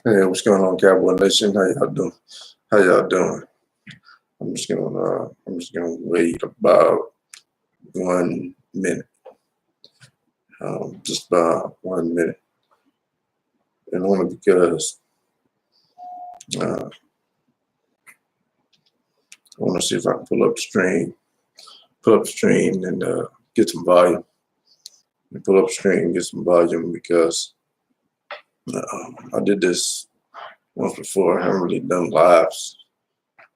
Hey, what's going on, Cowboy Nation? How y'all doing? How y'all doing? I'm just gonna wait about 1 minute, just about 1 minute, and only because I want to see if I can pull up the stream, and get some volume. And pull up the stream, get some volume because I did this once before. I haven't really done lives.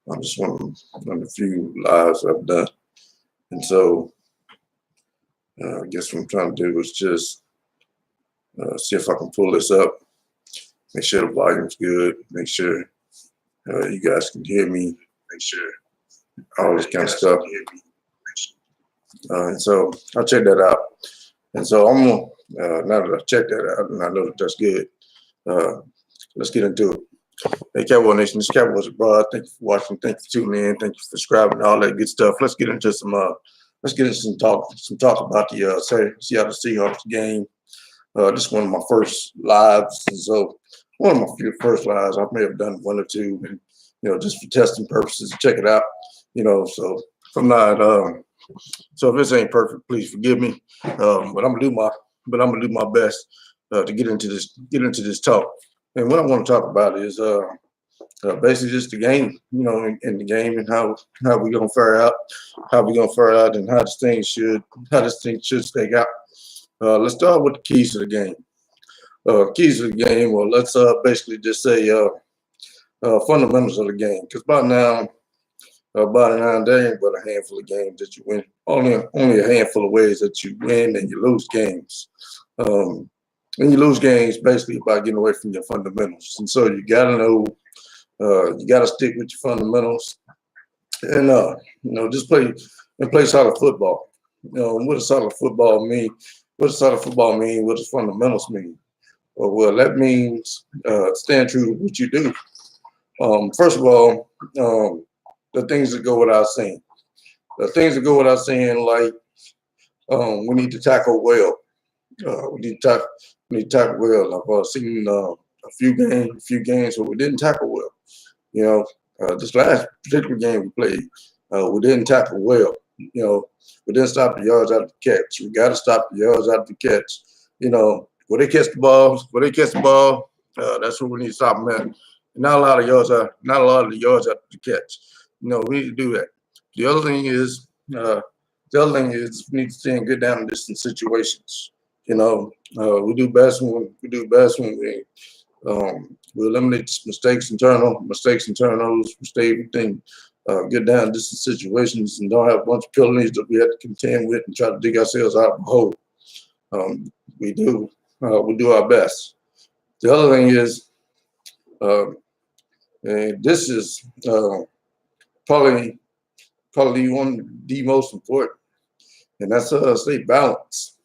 I'm just one of the few lives I've done, and so I guess what I'm trying to do is just see if I can pull this up, make sure the volume's good, make sure you guys can hear me, make sure all this kind of stuff. And so I'll check that out. And so I'm gonna now that I checked that out and I know that that's good, let's get into it. Hey, Cowboy Nation, this is Cowboys Abroad. Thank you for watching. Thank you for tuning in. Thank you for subscribing. All that good stuff. Let's get into some talk about the Seattle Seahawks game. This is one of my first lives, and so one of my few first lives. I may have done one or two, and just for testing purposes, check it out. So if I'm not, so if this ain't perfect, please forgive me. But I'm gonna do my best to get into this talk. And what I want to talk about is basically just the game, in the game, and how we gonna fare out, and how this thing should stake out. Let's start with the keys to the game. Keys to the game. Well, let's basically just say fundamentals of the game, because by now, there ain't but a handful of games that you win. Only a handful of ways that you win and you lose games. And you lose games basically by getting away from your fundamentals. And so you gotta know, you gotta stick with your fundamentals, and just play solid football. What does solid football mean? What does solid football mean? What does fundamentals mean? Well, that means stand true to what you do. First of all, the things that go without saying. The things that go without saying, like we need to tackle well. We need to tackle well. I've seen a few games where we didn't tackle well. This last particular game we played, we didn't tackle well. We didn't stop the yards out of the catch. We got to stop the yards out of the catch. Where they catch the ball, that's where we need to stop them at. Not a lot of the yards out of the catch. We need to do that. The other thing is we need to stay in good down and distance situations. We do best when we eliminate mistakes and turnovers. We stay within good down and distance situations and don't have a bunch of penalties that we have to contend with and try to dig ourselves out of a hole. We do our best. The other thing is, and this is probably one of the most important, and that's stay balanced.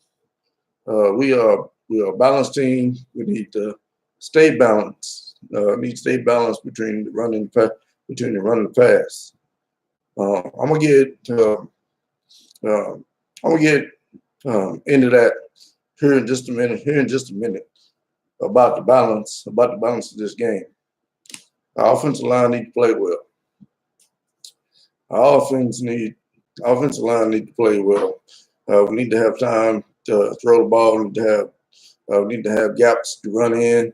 We are a balanced team. We need to stay balanced. Need to stay balanced between the run and the pass. I'm gonna get into that here in just a minute about the balance of this game. Our offensive line need to play well. Our offensive line need to play well. We need to have time to throw the ball. We need to have gaps to run in.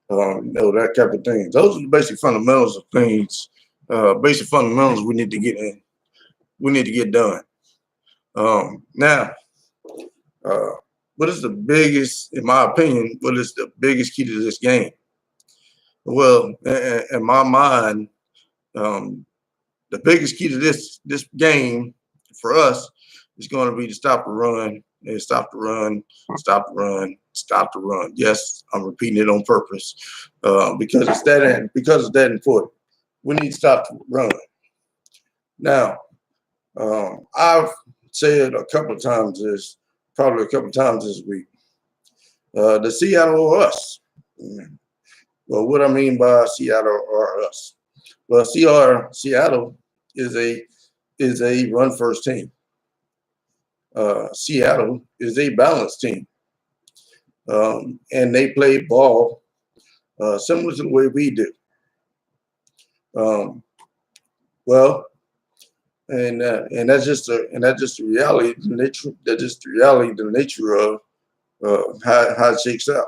That type of thing. Those are the basic fundamentals of things. Basic fundamentals we need to get in. We need to get done. Now, what is the biggest, in my opinion, what is the biggest key to this game? Well, in my mind, the biggest key to this game for us is going to be to stop the run and stop the run. Yes, I'm repeating it on purpose because it's that important. We need to stop the run. Now, I've said a couple of times this week, the Seattle or us. Well, what I mean by Seattle or us? Well, Seattle is a run first team. Seattle is a balanced team, and they play ball similar to the way we do. Um, well, and that's just the reality, the nature. That's just the reality, the nature of how it shakes out.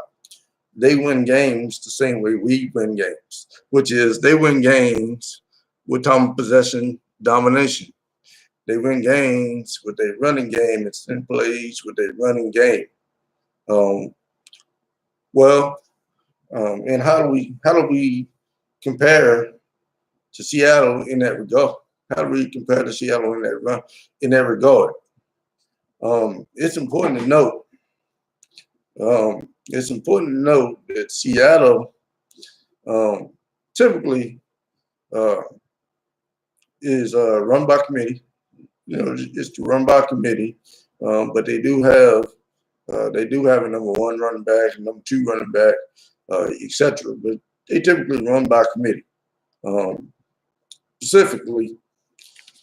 They win games the same way we win games, which is they win games with time possession domination. They win games with their running game, extended plays with their running game. Um, well, and how do we compare to Seattle in that regard? How do we compare to Seattle in that regard? It's important to note. It's important to note that Seattle typically uh, is run by committee. You know, it's run by committee, but they do have a number one running back, a number two running back, etc. But they typically run by committee. Specifically,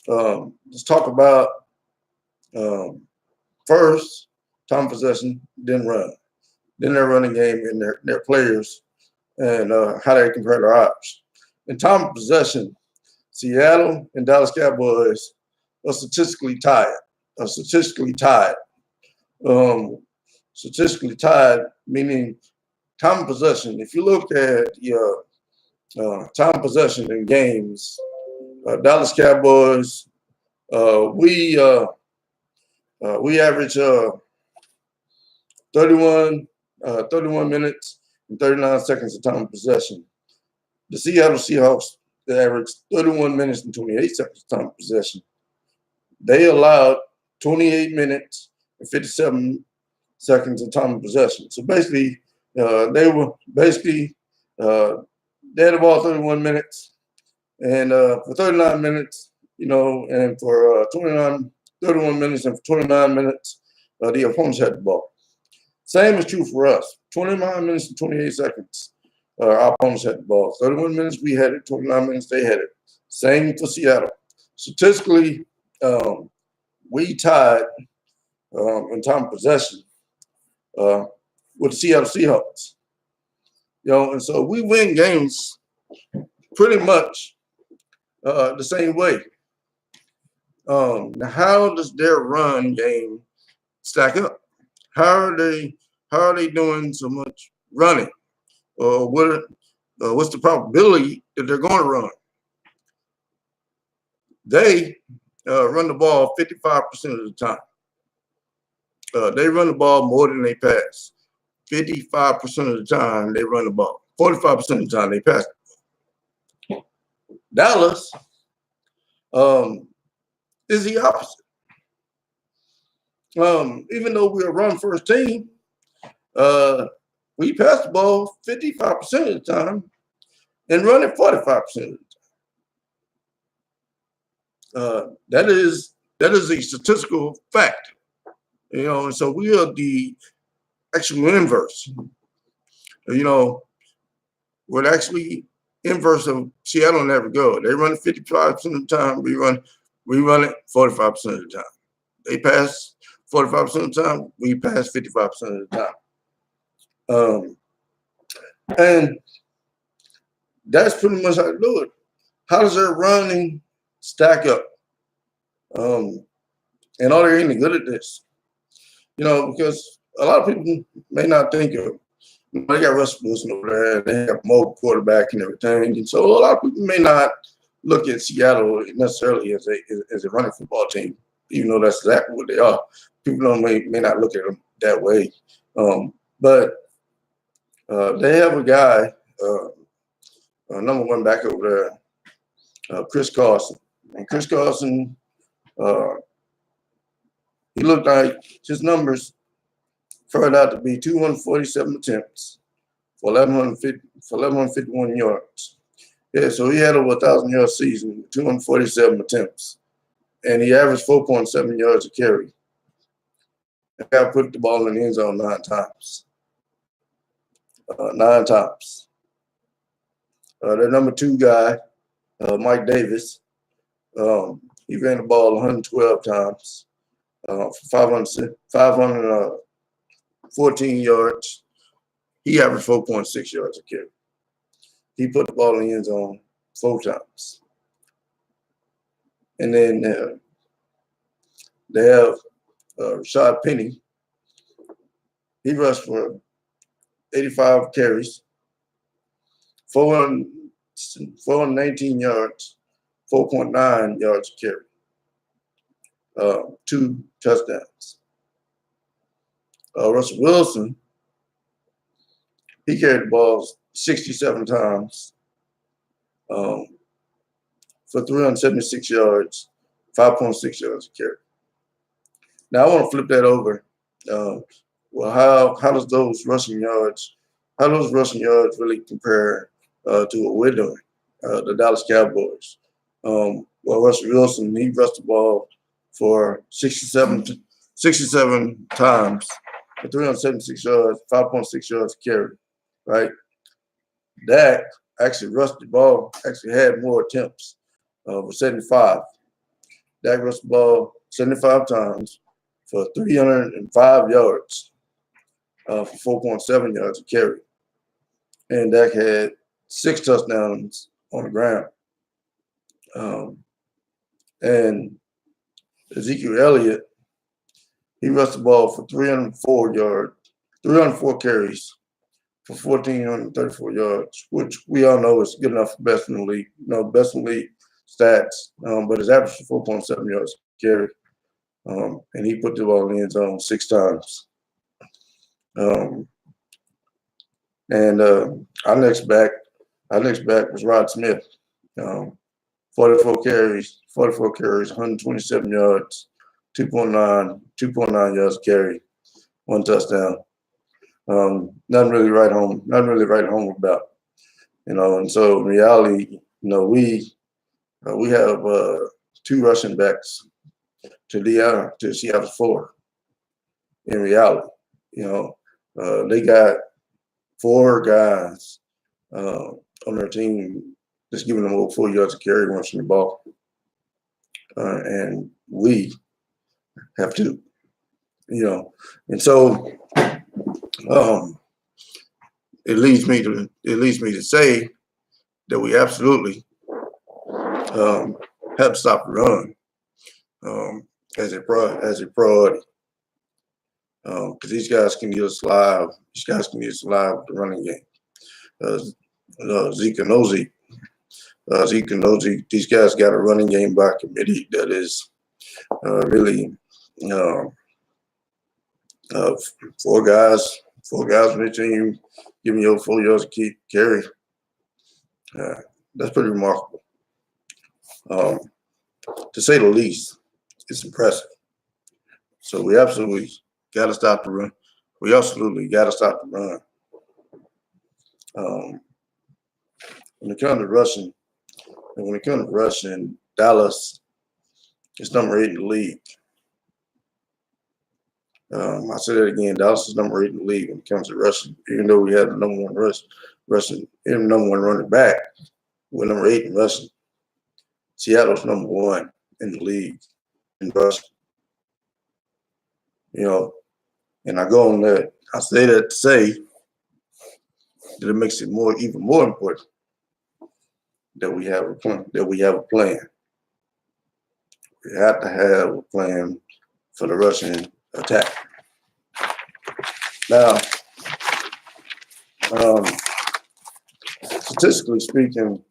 let's talk about um, first time possession, then run, then their running game and their players and how they compare to ours. In time of possession, Seattle and Dallas Cowboys are statistically tied. Are statistically tied. Statistically tied, meaning time of possession. If you look at your time of possession in games, Dallas Cowboys, we average 31, 31 minutes and 39 seconds of time of possession. The Seattle Seahawks, they average 31 minutes and 28 seconds of time of possession. They allowed 28 minutes and 57 seconds of time of possession. So basically, they were basically they had the ball 31 minutes, and for 39 minutes, you know, and for 31 minutes and for 29 minutes, the opponents had the ball. Same is true for us. 29 minutes and 28 seconds, our opponents had the ball. 31 minutes we had it, 29 minutes they had it. Same for Seattle. Statistically, we tied in time of possession with the Seattle Seahawks. You know, and so we win games pretty much the same way. Now, how does their run game stack up? How are they doing so much running? What's the probability that they're going to run? They run the ball 55% of the time. They run the ball more than they pass. 55% of the time they run the ball. 45% of the time they pass it. Dallas is the opposite. Even though we're a run-first team, we pass the ball 55% of the time and run it 45% of the time. That is a statistical fact. You know, and so we are the actual inverse. You know, we're actually inverse of Seattle in that regard. They run it 55% of the time. We run it 45% of the time. They pass 45% of the time. We pass 55% of the time. And that's pretty much how to do it. How does their running stack up? And are they any good at this? You know, because a lot of people may not think of, you know, they got Russell Wilson over there, they have a mobile quarterback and everything. And so a lot of people may not look at Seattle necessarily as a running football team, even though that's exactly what they are. People may not look at them that way. But they have a guy, number one back over there, Chris Carson. And Chris Carson, he looked like his numbers turned out to be 247 attempts for 1,151 yards. Yeah, so he had over 1,000-yard season, 247 attempts, and he averaged 4.7 yards a carry. That guy put the ball in the end zone 9 times. 9 times. Their number 2 guy, Mike Davis, he ran the ball 112 times for 514 yards. He averaged 4.6 yards a carry. He put the ball in the end zone 4 times. And then they have Rashad Penny. He rushed for 85 carries, 419 yards, 4.9 yards a carry, 2 touchdowns. Russell Wilson, he carried the ball 67 times for 376 yards, 5.6 yards a carry. Now I want to flip that over. Well, how does those rushing yards really compare to what we're doing, the Dallas Cowboys? Well, Russell Wilson, he rushed the ball for 67 times for 376 yards, 5.6 yards a carry, right? Dak actually rushed the ball, actually had more attempts for 75. Dak rushed the ball 75 times for 305 yards for 4.7 yards a carry. And Dak had 6 touchdowns on the ground. And Ezekiel Elliott, he rushed the ball for 304 carries for 1,434 yards, which we all know is good enough for best in the league. Best in the league stats, but his average was 4.7 yards a carry. And he put the ball in the end zone 6 times. And our next back was Rod Smith. 44 carries, 127 yards, 2.9 yards a carry, 1 touchdown. Nothing really right home about, And so in reality, we have 2 rushing backs to Seattle 4. In reality, they got 4 guys on their team just giving them over 4 yards of carry rushing the ball, and we have 2. And so it leads me to say that we absolutely have to stop the run as a priority, because these guys can get us live. These guys can get us live with the running game. Zeke and Ozzy. These guys got a running game by committee that is really 4 guys on the team giving you 4 yards a carry. That's pretty remarkable. To say the least, it's impressive. So we absolutely got to stop the run. When it comes to rushing, Dallas is number 8 in the league. I say that again. Dallas is number 8 in the league when it comes to rushing. Even though we have the number 1 rushing, even number 1 running back, we're number 8 in rushing. Seattle's number 1 in the league in rushing. And I go on that. I say that to say that it makes it even more important that we have a plan. We have to have a plan for the rushing attack. Now, statistically speaking,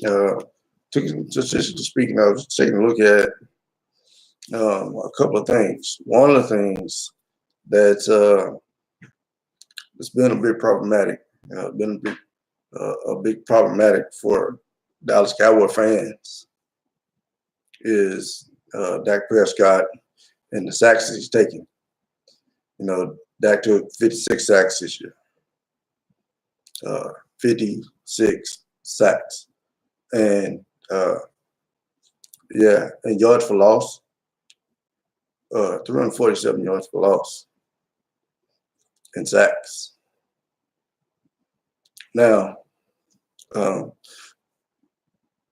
I was taking a look at a couple of things. One of the things that's been a bit problematic, problematic for Dallas Cowboy fans is Dak Prescott and the sacks that he's taking. Dak took 56 sacks this year. 56 sacks. And and yards for loss, 347 yards for loss in sacks. Now, that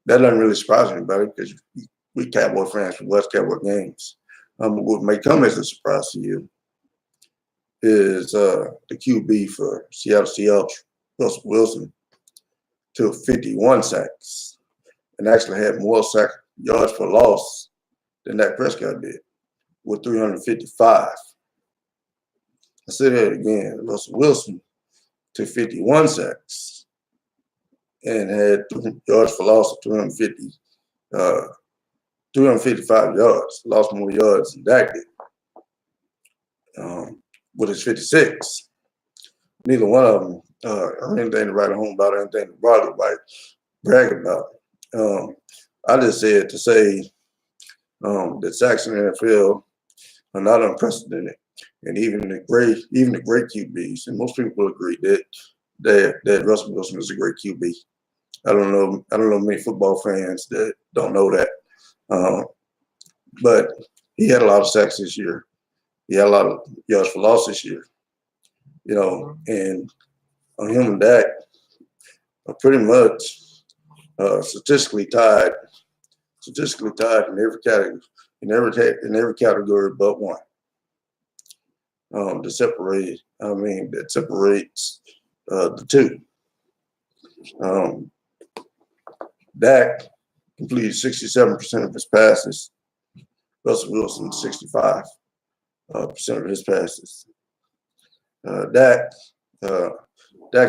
doesn't really surprise anybody because we Cowboy fans who watch Cowboy games. What may come as a surprise to you is the QB for Seattle Seahawks, Russell Wilson. to 51 sacks and actually had more yards for loss than Dak Prescott did with 355. I say that again. Russell Wilson took 51 sacks and had yards for loss of 355 yards. Lost more yards than Dak did with his 56. Neither one of them anything to write home about, anything to brag about. I just said to say that sacks in the NFL are not unprecedented, and even the great QBs, and most people agree that Russell Wilson is a great QB. I don't know many football fans that don't know that, but he had a lot of sacks this year. He had a lot of yards for loss this year. And on him and Dak are pretty much statistically tied in every category, in every category but one. That separates the two. Dak completed 67% of his passes. Russell Wilson 65% of his passes. Dak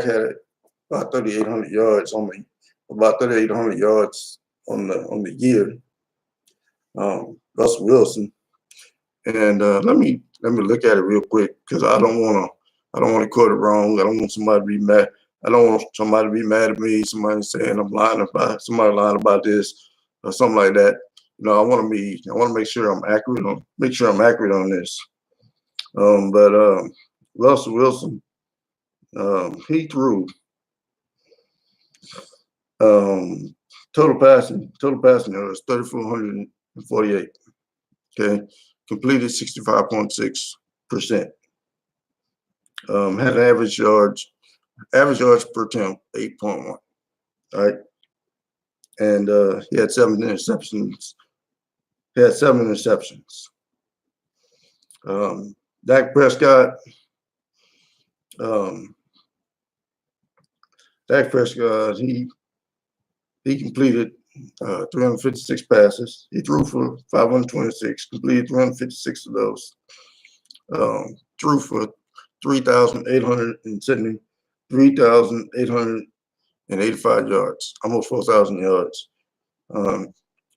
had about 3,800 yards on the year. Russell Wilson, and let me look at it real quick because I don't want to quote it wrong. I don't want somebody to be mad. I don't want somebody to be mad at me. Somebody saying I'm lying about this or something like that. I want to make sure I'm accurate on this. But Russell Wilson, he threw total passing yards 3,448. Okay, completed 65.6%. Had an average yards per attempt 8.1. All right, and he had 7 interceptions. Dak Prescott. He completed 356 passes. He threw for 526, completed 356 of those. Threw for 3,885 yards, almost 4,000 yards.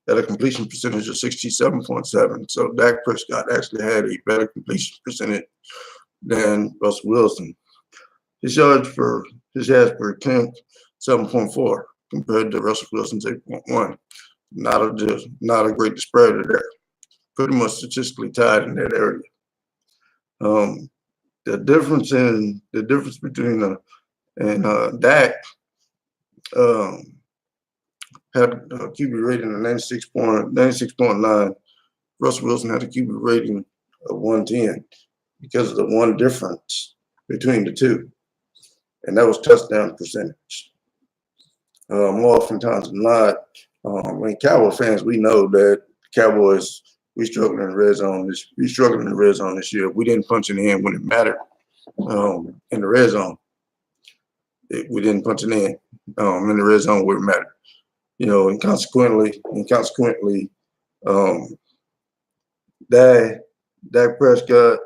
At a completion percentage of 67.7. So Dak Prescott actually had a better completion percentage than Russell Wilson. His yards per attempt 7.4 compared to Russell Wilson's 8.1. Not a great disparity there. Pretty much statistically tied in that area. The difference between Dak had a QB rating of 96.9. Russell Wilson had a QB rating of 110 because of the one difference between the two, and that was touchdown percentage. More oftentimes than not, Cowboy fans, we know that Cowboys, we struggled in the red zone this year. We didn't punch it in when it mattered in the red zone. We didn't punch it in the red zone where it mattered. And consequently, Dak Prescott,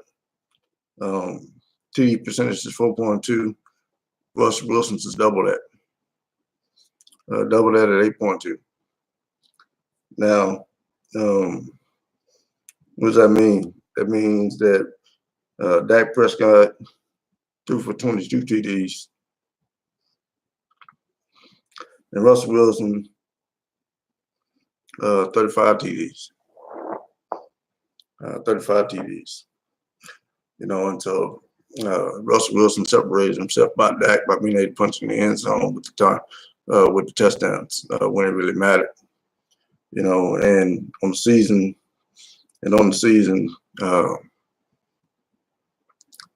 TD percentage is 4.2. Russell Wilson's is double that. Double that at 8.2. Now, what does that mean? That means that Dak Prescott threw for 22 TDs, and Russell Wilson 35 TDs. 35 TDs. And so Russell Wilson separated himself by Dak by being able to punch in the end zone with the touchdowns when it really mattered. And on the season,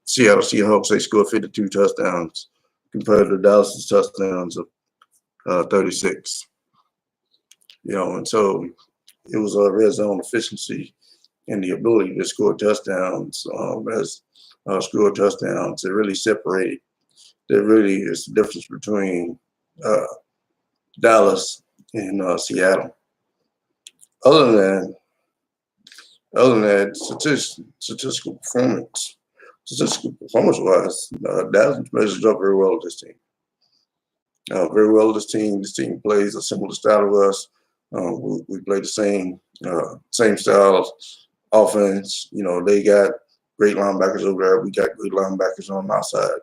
Seattle Seahawks, they scored 52 touchdowns compared to Dallas' touchdowns of 36. And so it was a red zone efficiency and the ability to score touchdowns score touchdowns. It really separated. There really is the difference between Dallas, and Seattle. Other than statistical performance wise, Dallas measures up very well with this team. Very well with this team. This team plays a similar style to us. We play the same style of offense. They got great linebackers over there. We got great linebackers on our side.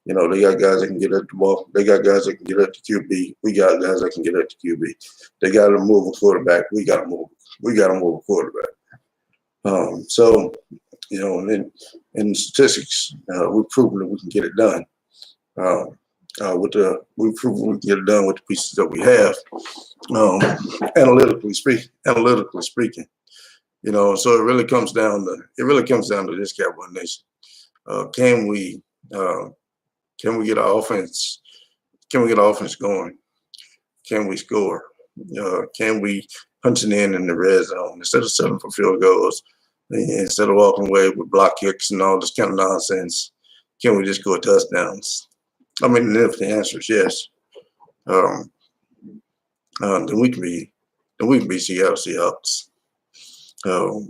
They got guys that can get at the ball. They got guys that can get at the QB. We got guys that can get at the QB. They got to move a quarterback. We got to move a quarterback. So, in statistics, we've proven that we can get it done. We've proven we can get it done with the pieces that we have. Analytically speaking, so it really comes down to this, Cowboy Nation. Can we get our offense? Can we get our offense going? Can we score? Can we punch it in the red zone instead of settling for field goals? Instead of walking away with block kicks and all this kind of nonsense, can we just go touchdowns? I mean, if the answer is yes, then we can be Seattle Seahawks.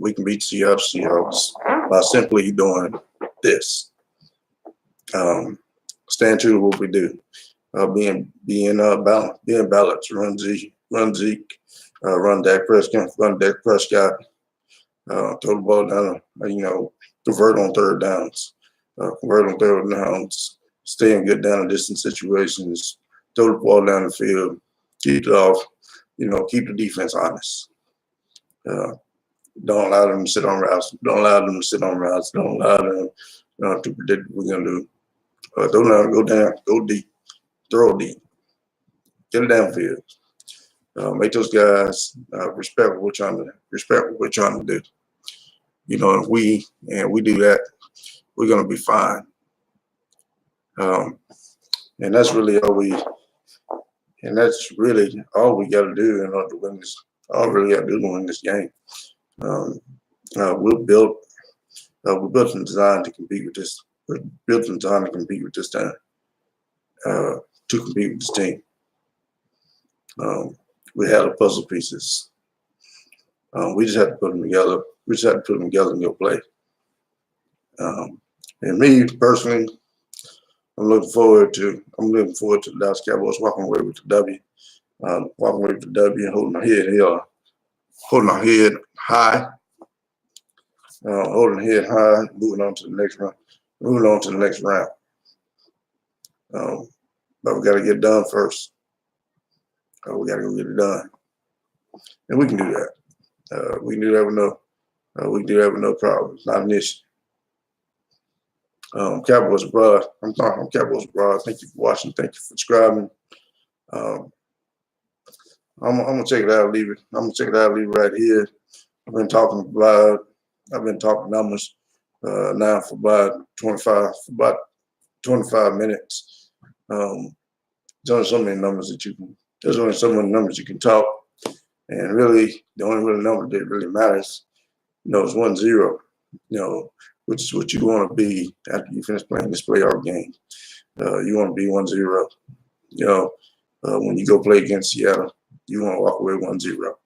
We can beat Seattle Seahawks by simply doing this. Stand true to what we do. Being balanced. Run Zeke, run Dak Prescott. Throw the ball down. Convert on third downs. Stay in good down and distance situations. Throw the ball down the field. Keep it off. Keep the defense honest. Don't allow them to sit on routes. Don't allow them to predict what we're gonna do. Go down, go deep, throw deep, get it downfield. Make those guys respect what we're trying to do. If we do that, we're gonna be fine. And that's really all we got to do in order to win this. All we really got to do to win this game. We're built and designed to compete with this. We're built and designed to compete with this time. To compete with this team. We had the puzzle pieces. We just had to put them together. And go play. And me personally, I'm looking forward to the Dallas Cowboys walking away with the W. Holding our head high, moving on to the next round. But we got to get it done first. We got to go get it done, and we can do that. We can do that with no problem. It's not an issue. Cowboys Abroad. I'm talking on Cowboys Abroad. Thank you for watching. Thank you for subscribing. I'm gonna check it out. Leave it right here. I've been talking numbers now for about 25 minutes. There's only so many numbers you can talk, and really the only real number that really matters, is 1-0. Which is what you want to be after you finish playing this playoff game. You want to be 1-0. When you go play against Seattle, you want to walk away 1-0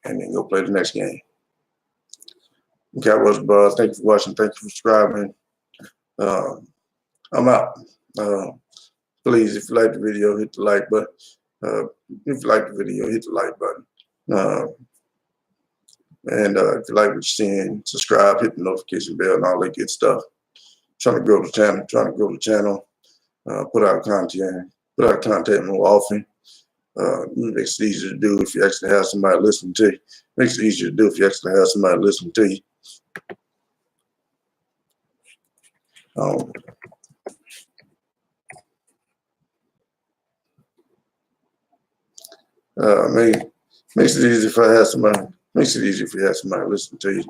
and then go play the next game. Cowboys Buzz, thank you for watching. Thank you for subscribing. I'm out. Please, if you like the video, hit the like button. If you like the video, hit the like button. And if you like what you're seeing, subscribe, hit the notification bell, and all that good stuff. Trying to grow the channel. Put out content more often. Makes it easier to do if you actually have somebody listening to you. Makes it easier to do if you actually have somebody listening to you. Makes it easier if I have somebody. Makes it easier if you have somebody listening to you.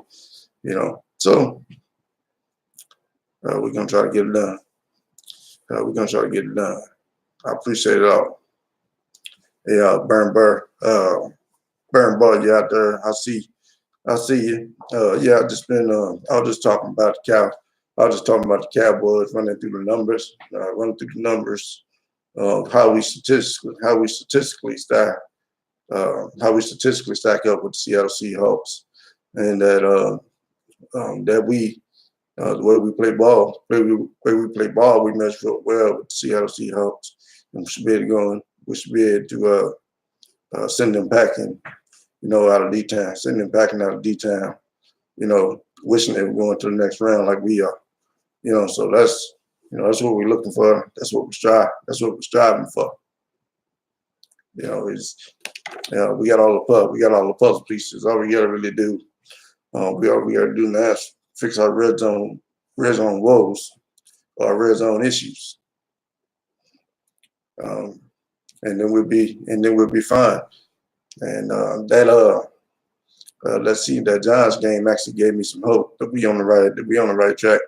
So we're gonna try to get it done. I appreciate it all. Hey, Burn Burr, you out there? I see you. Yeah, I was just talking about the Cowboys, running through the numbers. how we statistically stack up with the Seattle Seahawks, and that we the way we play ball, we measure up well with the Seattle Seahawks, and we should be able to send them packing, out of D-Town, wishing they were going to the next round like we are, so that's what we're looking for. That's what we're striving for. We got all the puzzle pieces. All we gotta really do, all we gotta do now is fix our red zone woes, or red zone issues, and then we'll be fine. And let's see, that Giants game actually gave me some hope that we on the right track.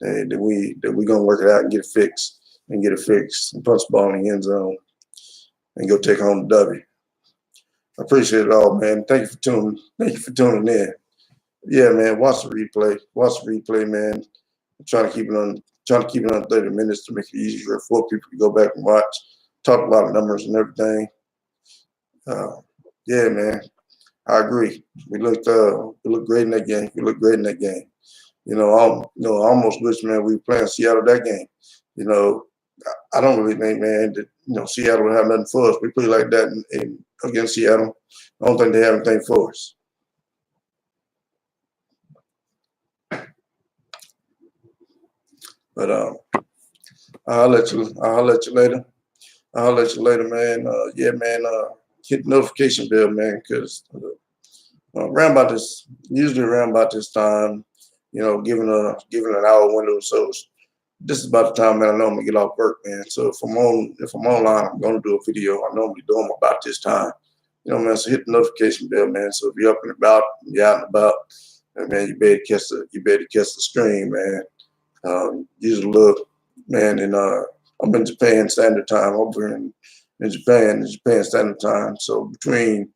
That we gonna work it out and get it fixed, and punch the ball in the end zone, and go take home the W. I appreciate it all, man. Thank you for tuning in. Yeah, man. Watch the replay, man. I'm trying to keep it on 30 minutes to make it easier for people to go back and watch. Talk a lot of numbers and everything. Yeah, man. I agree. We looked great in that game. I almost wish, man, we were playing Seattle that game. I don't really think, man, that Seattle would have nothing for us. We play like that against Seattle. I don't think they have anything for us. But I'll let you later. Man. Yeah, man. Hit the notification bell, man, because usually around about this time, given an hour window, so this is about the time, man, I normally get off work, man. So if I'm online, I'm gonna do a video. I normally do them about this time, man. So hit the notification bell, man. So if you're up and about, you're out and about, man, you better catch the stream, man. Usually look, man, and I'm in Japan Standard Time. Over in Japan Standard Time. So between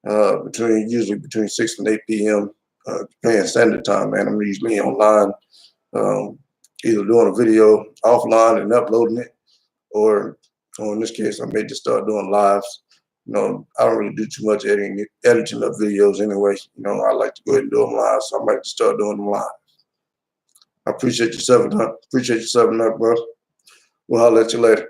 6 and 8 p.m. Japan Standard Time, man, I'm usually online, either doing a video offline and uploading it, or in this case, I may just start doing lives. I don't really do too much editing of videos anyway. I like to go ahead and do them live, so I might just start doing them live. I appreciate you 7 up, bro. We'll holler at you later.